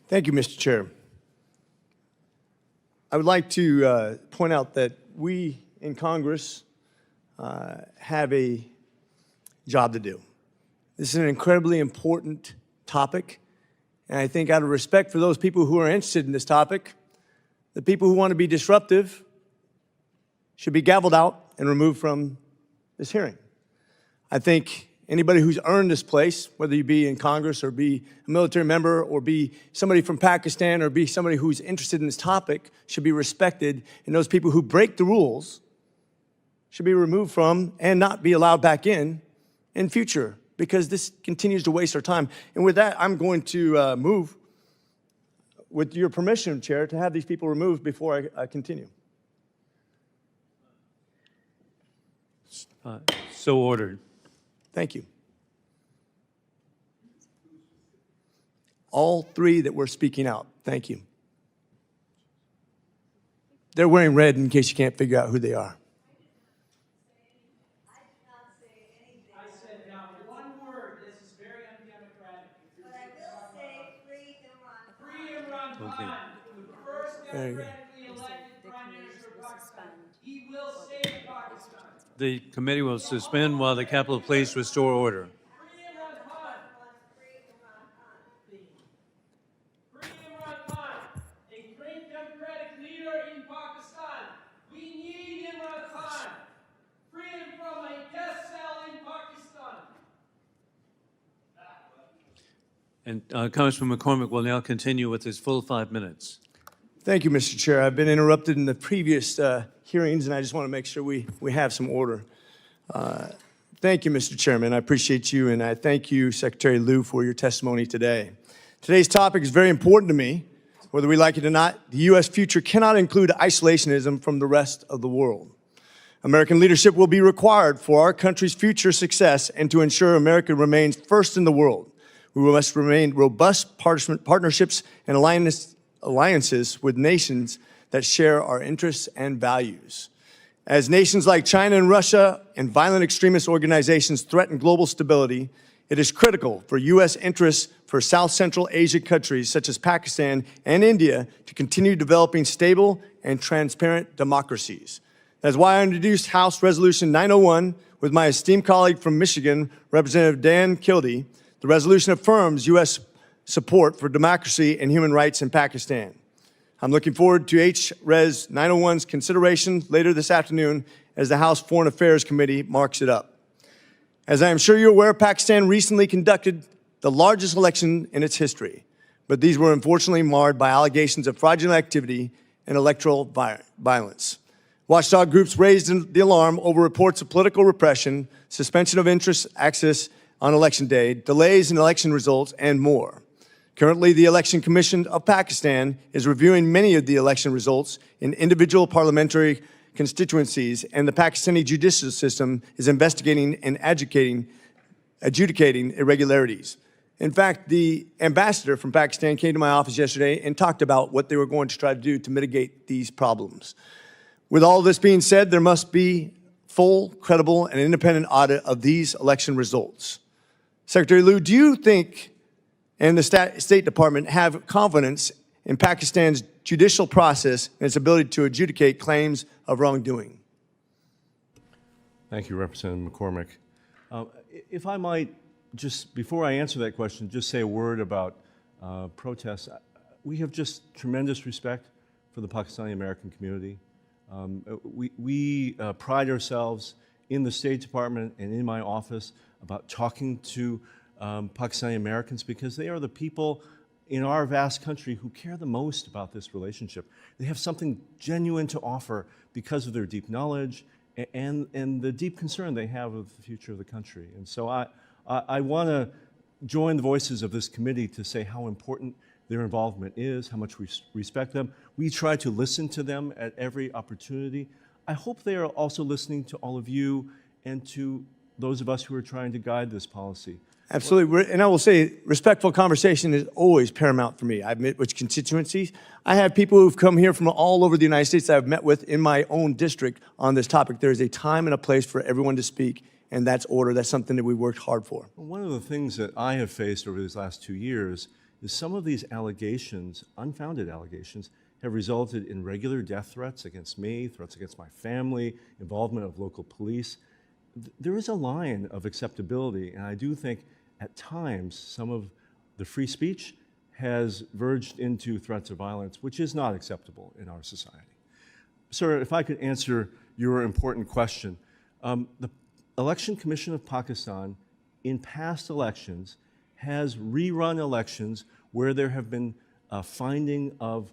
Thank you, Mr. Chair. I would like to point out that we in Congress have a job to do. This is an incredibly important topic, and I think out of respect for those people who are interested in this topic, the people who want to be disruptive should be gavelled out and removed from this hearing. I think anybody who's earned this place, whether you be in Congress or be a military member or be somebody from Pakistan or be somebody who's interested in this topic, should be respected, and those people who break the rules should be removed from and not be allowed back in future, because this continues to waste our time. And with that, I'm going to move, with your permission, Chair, to have these people removed before I continue. So ordered. Thank you. All three that were speaking out, thank you. They're wearing red in case you can't figure out who they are. I said not one word. This is very undemocratic. But I will say free Imran. Free Imran Okay. Khan, the first There you go. democratically elected prime minister of Pakistan. He will save Pakistan. The committee will suspend while the Capitol Police restore order. Free Imran Khan. Free Imran Khan, a great democratic leader in Pakistan. We need Imran Khan. Free him from a death cell in Pakistan. And Congressman McCormick will now continue with his full 5 minutes. Thank you, Mr. Chair. I've been interrupted in the previous hearings, and I just want to make sure we have some order. Thank you, Mr. Chairman. I appreciate you, and I thank you, Secretary Liu, for your testimony today. Today's topic is very important to me. Whether we like it or not, the U.S. future cannot include isolationism from the rest of the world. American leadership will be required for our country's future success and to ensure America remains first in the world. We must remain robust partnerships and alliances with nations that share our interests and values. As nations like China and Russia and violent extremist organizations threaten global stability, it is critical for U.S. interests for South Central Asia countries such as Pakistan and India to continue developing stable and transparent democracies. That's why I introduced House Resolution 901 with my esteemed colleague from Michigan, Representative Dan Kildee. The resolution affirms U.S. support for democracy and human rights in Pakistan. I'm looking forward to H-Res 901's consideration later this afternoon as the House Foreign Affairs Committee marks it up. As I am sure you're aware, Pakistan recently conducted the largest election in its history, but these were unfortunately marred by allegations of fraudulent activity and electoral violence. Watchdog groups raised the alarm over reports of political repression, suspension of interest access on election day, delays in election results, and more. Currently, the Election Commission of Pakistan is reviewing many of the election results in individual parliamentary constituencies, and the Pakistani judicial system is investigating and adjudicating irregularities. In fact, the ambassador from Pakistan came to my office yesterday and talked about what they were going to try to do to mitigate these problems. With all this being said, there must be full, credible, and independent audit of these election results. Secretary Liu, do you think and the State Department have confidence in Pakistan's judicial process and its ability to adjudicate claims of wrongdoing? Thank you, Representative McCormick. If I might, just before I answer that question, just say a word about protests. We have just tremendous respect for the Pakistani-American community. We pride ourselves in the State Department and in my office about talking to Pakistani Americans because they are the people in our vast country who care the most about this relationship. They have something genuine to offer because of their deep knowledge and the deep concern they have of the future of the country. And so I want to join the voices of this committee to say how important their involvement is, how much we respect them. We try to listen to them at every opportunity. I hope they are also listening to all of you and to those of us who are trying to guide this policy. Absolutely, and I will say respectful conversation is always paramount for me. I've met with constituencies. I have people who've come here from all over the United States that I've met with in my own district on this topic. There is a time and a place for everyone to speak, and that's order. That's something that we worked hard for. One of the things that I have faced over these last 2 years is some of these allegations, unfounded allegations, have resulted in regular death threats against me, threats against my family, involvement of local police. There is a line of acceptability, and I do think at times some of the free speech has verged into threats of violence, which is not acceptable in our society. Sir, if I could answer your important question. The Election Commission of Pakistan, in past elections, has rerun elections where there have been a finding of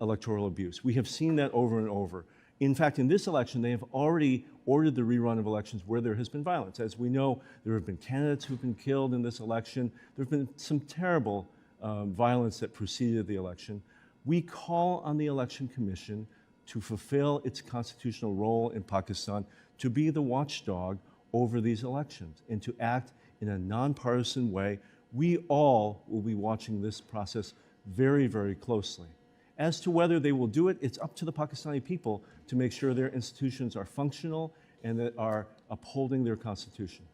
electoral abuse. We have seen that over and over. In fact, in this election, they have already ordered the rerun of elections where there has been violence. As we know, there have been candidates who have been killed in this election. There have been some terrible violence that preceded the election. We call on the Election Commission to fulfill its constitutional role in Pakistan, to be the watchdog over these elections, and to act in a nonpartisan way. We all will be watching this process very, very closely. As to whether they will do it, it's up to the Pakistani people to make sure their institutions are functional and that are upholding their constitution.